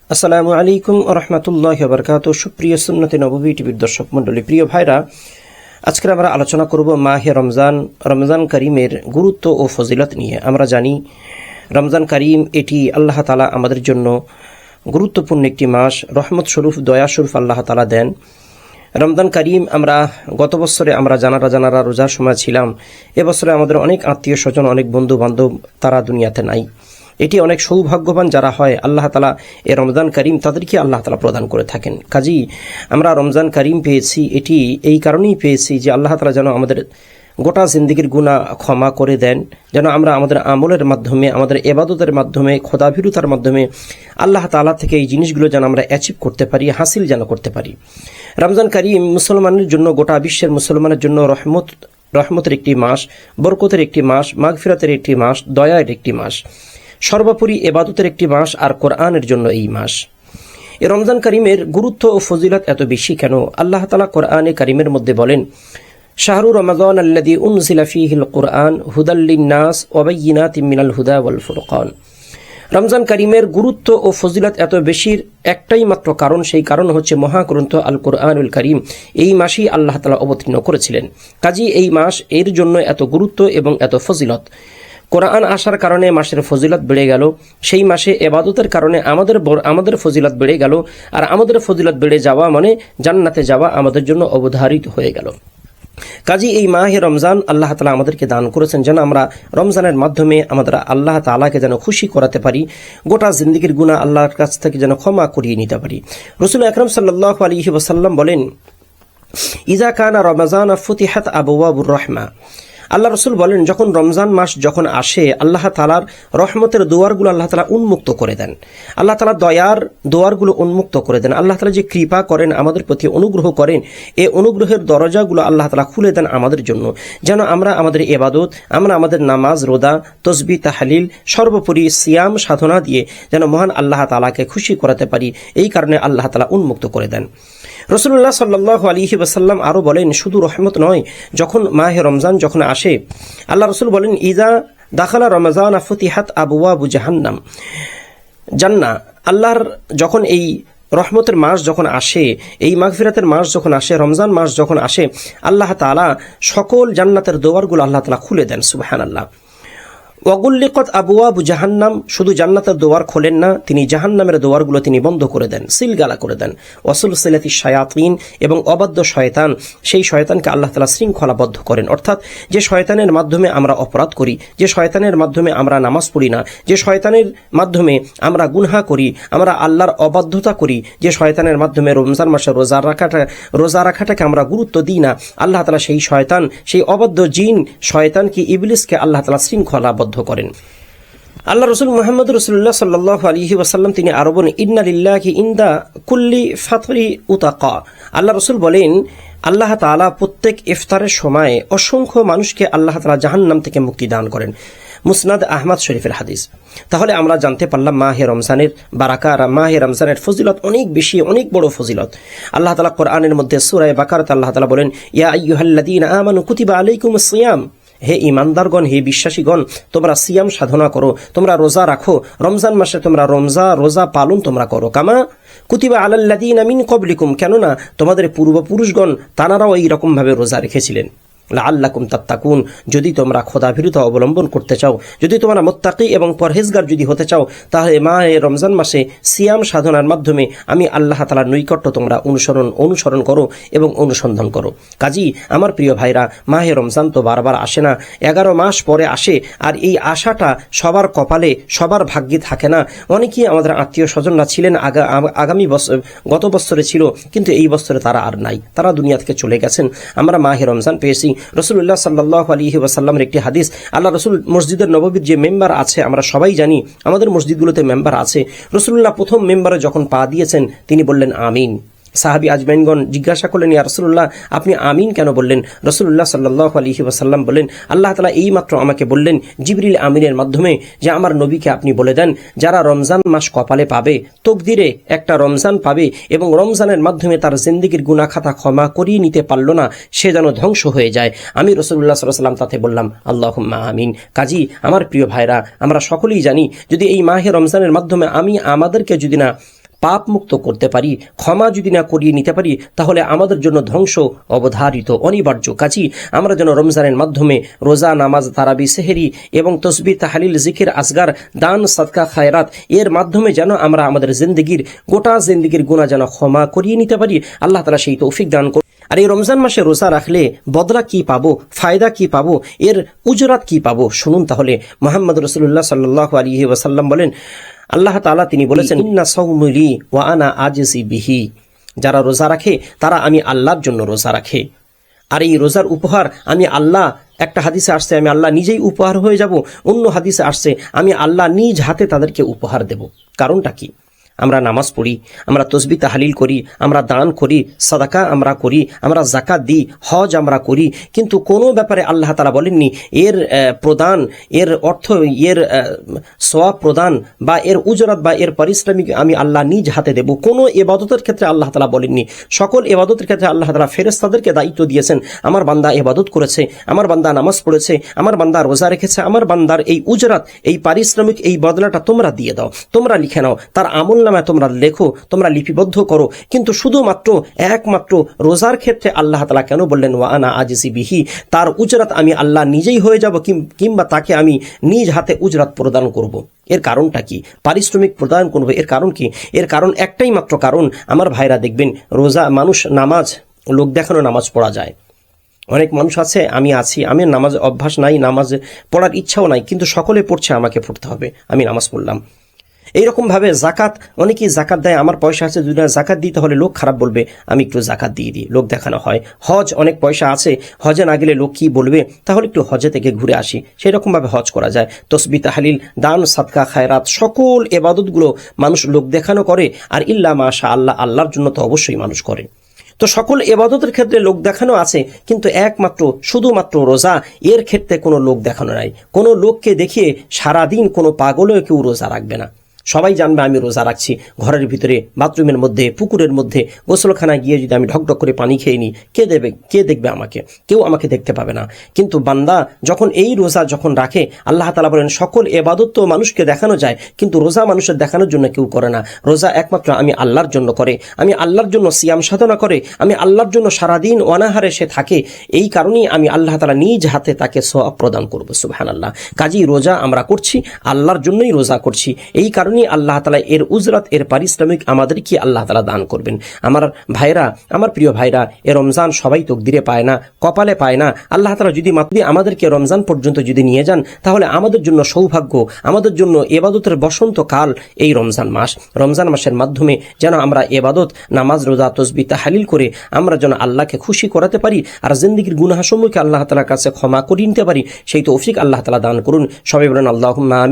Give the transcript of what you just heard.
আসসালামু আলাইকুম রহমতুল্লাহি ওয়া বারাকাতুহু। সুপ্রিয় সুন্নতে নববী টিভির দর্শক মণ্ডলী, প্রিয় ভাইরা, আজকে আমরা আলোচনা করব মাহে রমজান করিমের গুরুত্ব ও ফজিলত নিয়ে। আমরা জানি রমজান করিম এটি আল্লাহ তাআলা আমাদের জন্য গুরুত্বপূর্ণ একটি মাস, রহমত স্বরূপ, দয়া স্বরূপ আল্লাহ তাআলা দেন। রমজান করিম আমরা গত বছরে আমরা জানারা রোজার সময় ছিলাম। এবছরে আমাদের অনেক আত্মীয় স্বজন, অনেক বন্ধু বান্ধব তারা দুনিয়াতে নাই। এটি অনেক সৌভাগ্যবান যারা হয়, আল্লাহ তাআলা এই রমজান করিম তাদেরকে আল্লাহ তাআলা প্রদান করে থাকেন। কাজেই আমরা রমজান করিম পেয়েছি, এটি এই কারণেই পেয়েছি যে আল্লাহ তাআলা যেন আমাদের গোটা জিন্দেগির গুনাহ ক্ষমা করে দেন, যেন আমরা আমাদের আমলের মাধ্যমে, আমাদের ইবাদতের মাধ্যমে, খোদাভীরুতার মাধ্যমে আল্লাহ তাআলা থেকে এই জিনিসগুলো যেন আমরা অ্যাচিভ করতে পারি, হাসিল যেন করতে পারি। রমজান করিম মুসলমানের জন্য, গোটা বিশ্বের মুসলমানের জন্য রহমতের একটি মাস, বরকতের একটি মাস, মাগফিরাতের একটি মাস, দয়ার একটি মাস, সর্বোপরি ইবাদতের একটি মাস, আর কোরআনের জন্য এই মাস। এই রমজান করিমের গুরুত্ব ও ফজিলত এত বেশি কেন? আল্লাহ তাআলা কোরআনে কারিমের মধ্যে বলেন, শাহরু রমাদান আল্লাযী উনজিলা ফীহিল কুরআন হুদাল লিন-নাস ওয়া বায়্যিনাতিম মিনাল হুদা ওয়াল ফুরকান। রমজান করিমের গুরুত্ব ও ফজিলত এত বেশির একটাই মাত্র কারণ, সেই কারণ হচ্ছে মহাগ্রন্থ আল কুরআনুল কারীম এই মাসেই আল্লাহ তাআলা অবতীর্ণ করেছিলেন। কাজেই এই মাস এর জন্য এত গুরুত্ব এবং এত ফজিলত। কোরআন আসার কারণে মাসের ফজিলত বেড়ে গেল, সেই মাসে ইবাদতের কারণে আমাদের ফজিলত বেড়ে গেল, আর আমাদের ফজিলত বেড়ে যাওয়া মানে জান্নাতে যাওয়া আমাদের জন্য অবধারিত হয়ে গেল। কাজী এই মাহে রমজান আল্লাহ তাআলা আমাদেরকে দান করেছেন যেন আমরা রমজানের মাধ্যমে আমাদের আল্লাহ তাআলাকে যেন খুশি করাতে পারি, গোটা জিন্দেগির গুনাহ আল্লাহর কাছ থেকে যেন ক্ষমা করিয়ে নিতে পারি। রাসূল আকরাম সাল্লাল্লাহু আলাইহি ওয়াসাল্লাম বলেন, ইযা কানা রমাযান ফুতিহাত আবওয়াবুর রাহমা। আল্লাহ রসুল বলেন, যখন রমজান মাস যখন আসে, আল্লাহ তাআলার রহমতের দুয়ারগুলো আল্লাহ তাআলা উন্মুক্ত করে দেন, আল্লাহ তাআলা দয়ার দুয়ারগুলো উন্মুক্ত করে দেন। আল্লাহ তাআলা যে কৃপা করেন, আমাদের প্রতি অনুগ্রহ করেন, এই অনুগ্রহের দরজাগুলো আল্লাহ তাআলা খুলে দেন আমাদের জন্য, যেন আমরা আমাদের ইবাদত, আমরা আমাদের নামাজ, রোজা, তাসবিহ, তাহলিল, সর্বোপরি সিয়াম সাধনা দিয়ে যেন মহান আল্লাহ তাআলাকে খুশি করাতে পারি। এই কারণে আল্লাহ তাআলা উন্মুক্ত করে দেন। রাসূলুল্লাহ সাল্লাল্লাহু আলাইহি ওয়াসাল্লাম আরো বলেন, শুধু রহমত নয়, যখন মাহে রমজান যখন আসে, আল্লাহ রাসূল বলেন, ইজা দাখালা রমাযান ফুতিহাত আবওয়াবু জাহান্নাম। জান্নাহ, আল্লাহর যখন এই রহমতের মাস যখন আসে, এই মাগফিরাতের মাস যখন আসে, রমজান মাস যখন আসে, আল্লাহ তাআলা সকল জান্নাতের দুয়ারগুলো আল্লাহ তাআলা খুলে দেন। সুবহানাল্লাহ। ওয়াগুল্লিকাত আবওয়াবু জাহান্নাম, শুধু জান্নাতের দোয়ার খোলেন না, তিনি জাহান্নামের দোয়ারগুলো তিনি বন্ধ করে দেন, সিলগালা করে দেন। ওয়াসুলসিলাতিশ শায়াতিন, এবং অবাধ্য শয়তান, সেই শয়তানকে আল্লাহ তাআলা শৃঙ্খলাবদ্ধ করেন। অর্থাৎ যে শয়তানের মাধ্যমে আমরা অপরাধ করি, যে শয়তানের মাধ্যমে আমরা নামাজ পড়ি না, যে শয়তানের মাধ্যমে আমরা গুনাহ করি, আমরা আল্লাহর অবাধ্যতা করি, যে শয়তানের মাধ্যমে রমজান মাসে রোজা রাখাটাকে আমরা গুরুত্ব দিই না, আল্লাহ তাআলা সেই শয়তান, সেই অবাধ্য জিন শয়তানকে, ইবলিসকে আল্লাহ তাআলা শৃঙ্খলাবদ্ধ করেন। আল্লাহ রাসূল মুহাম্মদ রাসূলুল্লাহ সাল্লাল্লাহু আলাইহি ওয়াসাল্লাম তিনি আরো বলেন, ইন্না লিল্লাহি ইনদা কুল্লি ফাতরি উতাকা। আল্লাহ রাসূল বলেন, আল্লাহ তাআলা প্রত্যেক ইফতারের সময় অসংখ্য মানুষকে আল্লাহ তাআলা জাহান্নাম থেকে মুক্তি দান করেন। মুসনাদ আহমদ শরীফের হাদিস। তাহলে আমরা জানতে পারলাম মাহে রমজানের বারাকা, মাহে রমজানের ফজিলত অনেক বেশি, অনেক বড় ফজিলত। আল্লাহ তাআলা কোরআনের মধ্যে সূরা বাকারাতে আল্লাহ তাআলা বলেন, ইয়া আইয়ুহাল্লাযীনা আমানু কুতিবা আলাইকুমুস সিয়াম। হে ঈমানদারগণ, হে বিশ্বাসীগণ, তোমরা সিয়াম সাধনা করো, তোমরা রোজা রাখো, রমজান মাসে তোমরা রোজা পালন তোমরা করো, কামা কুতিবা আলাল্লাযীনা মিন ক্বাবলিকুম, কেননা তোমাদের পূর্বপুরুষগণ তানারাও এই রকম ভাবে রোজা রেখেছিলেন, লাআল্লাকুম তাত্তাকুন, যদি তোমরা খোদাভীরুতা অবলম্বন করতে চাও, যদি তোমরা মুত্তাকি এবং পরহেজগার যদি হতে চাও, তাহলে মাহে রমজান মাসে সিয়াম সাধনার মাধ্যমে আমি আল্লাহ তাআলার নৈকট্য তোমরা অনুসরণ করো এবং অনুসন্ধান করো। কাজী আমার প্রিয় ভাইরা, মাহে রমজান তো বারবার আসে না, 11 মাস পরে আসে, আর এই আশাটা সবার কপালে, সবার ভাগ্যে থাকে না। অনেকেই আমাদের আত্মীয় স্বজনরা ছিলেন আগামী বছর, গত বছরে ছিল, কিন্তু এই বছরে তারা আর নাই, তারা দুনিয়া থেকে চলে গেছেন। আমরা মাহে রমজান পেয়েছি। রাসূলুল্লাহ সাল্লাল্লাহু আলাইহি ওয়াসাল্লামের একটি হাদিস, আল্লাহ রাসূল মসজিদের নববীর যে মেম্বার আছে, আমরা সবাই জানি আমাদের মসজিদগুলোতে মেম্বার আছে। রাসূলুল্লাহ প্রথম মেম্বারে যখন পা দিয়েছেন, তিনি বললেন আমিন। সাহাবী আজমাইনগণ জিজ্ঞাসা করলেন, ইয়া রাসূলুল্লাহ, আপনি আমিন কেন বললেন? রাসূলুল্লাহ সাল্লাল্লাহু আলাইহি ওয়াসাল্লাম বললেন, আল্লাহ তাআলা এইমাত্র আমাকে বললেন জিবরিল আমিনের মাধ্যমে যে আমার নবীকে আপনি বলে দেন, যারা রমজান মাস কপালে পাবে, তকদিরে একটা রমজান পাবে এবং রমজানের মাধ্যমে তার জিন্দেগির গুনাহ খাতা ক্ষমা করিয়ে নিতে পারল না, সে যেন ধ্বংস হয়ে যায়। আমি রাসূলুল্লাহ সাল্লাল্লাহু আলাইহি ওয়াসাল্লাম তাতে বললাম, আল্লাহুম্মা আমিন। কাজী আমার প্রিয় ভাইরা, আমরা সকলেই জানি, যদি এই মাহে রমজানের মাধ্যমে আমাদেরকে যদি না পাপ মুক্ত করতে পারি, ক্ষমা যদি না করিয়ে নিতে পারি, তাহলে আমাদের জন্য ধ্বংস অবধারিত, অনিবার্য। কাজী আমরা যেন রমজানের মাধ্যমে রোজা, নামাজ, তারাবি, সেহরি এবং তসবিহ, তাহলিল, জিকির, আসগার, দান, সাদকা, খায়রাত এর মাধ্যমে যেন আমরা আমাদের গোটা জিন্দেগির গুনাহ যেন ক্ষমা করিয়ে নিতে পারি। আল্লাহ তাআলা সেই তৌফিক দান করুন। আর এই রমজান মাসে রোজা রাখলে বদলা কি পাবো, ফায়দা কি পাবো, এর উজরাত কি পাবো, শুনুন তাহলে। মুহাম্মদ রাসূলুল্লাহ সাল্লাল্লাহু আলাইহি ওয়াসাল্লাম বলেন, আল্লাহ তাআলা তিনি বলেছেন, ইন্না সাওমি লি ওয়া আনা আজিজি বিহি, যারা রোজা রাখে তারা আমি আল্লাহর জন্য রোজা রাখে, আর এই রোজার উপহার আমি আল্লাহ, একটা হাদিসে আসছে আমি আল্লাহ নিজেই উপহার হয়ে যাব, অন্য হাদিসে আসছে আমি আল্লাহ নিজ হাতে তাদেরকে উপহার দেব। কারণটা কি? আমরা নামাজ পড়ি, আমরা তসবিহ তাহলিল করি, আমরা দান করি, সাদাকা আমরা করি, আমরা যাকাত দিই, হজ আমরা করি, কিন্তু কোনো ব্যাপারে আল্লাহ তাআলা বলেননি এর প্রদান, এর অর্থ, এর সওয়াব প্রদান বা এর উজরাত বা এর পারিশ্রমিক আমি আল্লাহ নিজ হাতে দেব। কোনো ইবাদতের ক্ষেত্রে আল্লাহ তাআলা বলেননি। সকল ইবাদতের ক্ষেত্রে আল্লাহ তাআলা ফেরেশতাদেরকে দায়িত্ব দিয়েছেন, আমার বান্দা ইবাদত করেছে, আমার বান্দা নামাজ পড়েছে, আমার বান্দা রোজা রেখেছে, আমার বান্দার এই উজরাত, এই পারিশ্রমিক, এই বদলাটা তোমরা দিয়ে দাও, তোমরা লিখে নাও, তার আমল তোমরা লেখো, তোমরা লিপিবদ্ধ করো। কিন্তু শুধুমাত্র একমাত্র রোজার ক্ষেত্রে আল্লাহ তাআলা কেন বললেন ওয়া আনা আজিজি বিহি, তার উজরাত আমি আল্লাহ নিজেই হয়ে যাব, কিংবা তাকে আমি নিজ হাতে উজরাত প্রদান করব। এর কারণটা কি? পারিশ্রমিক প্রদান করবো, এর কারণ কি? এর কারণ একটাই মাত্র কারণ, আমার ভাইরা দেখবেন, রোজা মানুষ নামাজ, লোক দেখানো নামাজ পড়া যায়। অনেক মানুষ আছে, আমি নামাজ অভ্যাস নাই, নামাজ পড়ার ইচ্ছাও নাই, কিন্তু সকলে পড়ছে, আমাকে পড়তে হবে, আমি নামাজ পড়লাম। এইরকম ভাবে জাকাত, অনেকেই জাকাত দেয়, আমার পয়সা আছে, যদি জাকাত দিই তাহলে লোক খারাপ বলবে, আমি একটু জাকাত দিয়ে দিই, লোক দেখানো হয়। হজ, অনেক পয়সা আছে, হজে না গেলে লোক কি বলবে, তাহলে একটু হজে থেকে ঘুরে আসি, সেই রকম ভাবে হজ করা যায়। তসবিহ তাহলিল, দান, সাদকা, খায়রাত, সকল ইবাদতগুলো মানুষ লোক দেখানো করে, আর ইল্লা মাশা আল্লাহ, আল্লাহর জন্য তো অবশ্যই মানুষ করে। তো সকল ইবাদতের ক্ষেত্রে লোক দেখানো আছে, কিন্তু একমাত্র শুধুমাত্র রোজা, এর ক্ষেত্রে কোনো লোক দেখানো নাই। কোনো লোককে দেখিয়ে সারাদিন কোনো পাগলও কেউ রোজা রাখবে না। সবাই জানবে আমি রোজা রাখছি। ঘরের ভিতরে, বাথরুমের মধ্যে, পুকুরের মধ্যে, গোসলখানায় গিয়ে যদি আমি ঢকঢক করে পানি খেয়ে নিই, কে দেখবে আমাকে? কেউ আমাকে দেখতে পাবে না। কিন্তু বান্দা যখন এই রোজা যখন রাখে, আল্লাহ তাআলা বলেন সকল ইবাদত তো মানুষকে দেখানো যায়, কিন্তু রোজা মানুষের দেখানোর জন্য কেউ করে না। রোজা একমাত্র আমি আল্লাহর জন্য করে, আমি আল্লাহর জন্য সিয়াম সাধনা করে, আমি আল্লাহর জন্য সারাদিন অনাহারে সে থাকে। এই কারণেই আমি আল্লাহ তাআলা নিজ হাতে তাকে সওয়াব প্রদান করব। সুবহানাল্লাহ। কাজী রোজা আমরা করছি, আল্লাহর জন্যই রোজা করছি। এই কারণে আল্লাহ তাআলা এর উজরাত, এর পারিশ্রমিক আমাদেরকে আল্লাহ তাআলা দান করবেন। আমার ভাইরা, আমার প্রিয় ভাইরা, এ রমজান সবাই তকদিরে পায় না, কপালে পায় না। আল্লাহ তাআলা যদি আমাদেরকে রমজান পর্যন্ত যদি নিয়ে যান, তাহলে আমাদের জন্য সৌভাগ্য, আমাদের জন্য ইবাদতের বসন্তকাল এই রমজান মাস। রমজান মাসের মাধ্যমে যেন আমরা ইবাদত, নামাজ, রোজা, তসবিহ তাহলিল করে আমরা যেন আল্লাহকে খুশি করাতে পারি, আর জিন্দেগির গুনাহসমূহকে আল্লাহ তাআলার কাছে ক্ষমা করে নিতে পারি, সেই তৌফিক আল্লাহ তাআলা দান করুন। সবাই বলেন আল্লাহুম্মা আমিন।